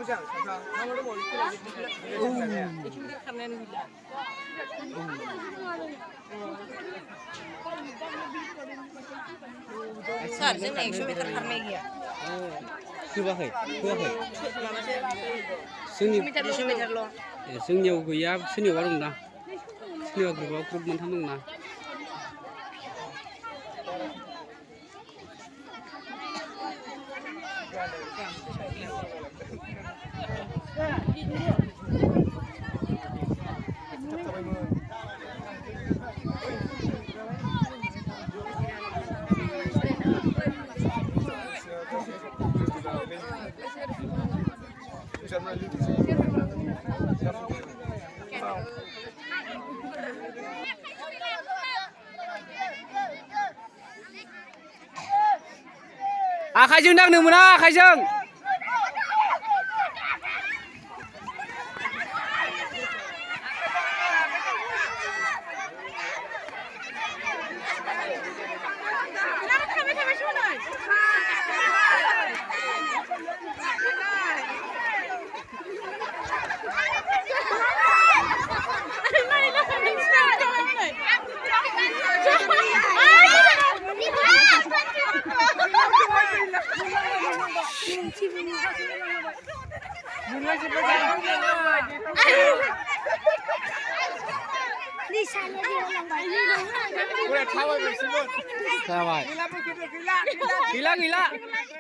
Sar जोंना 100 metre खारनाय गैया होआखै जोंनियाव गैया सोरनियावबा दं ना सोरनियावबा ग्रुपाव ग्रुप मोनथाम दं ना आखाइजों दांनो मोना आखाइजों Gila.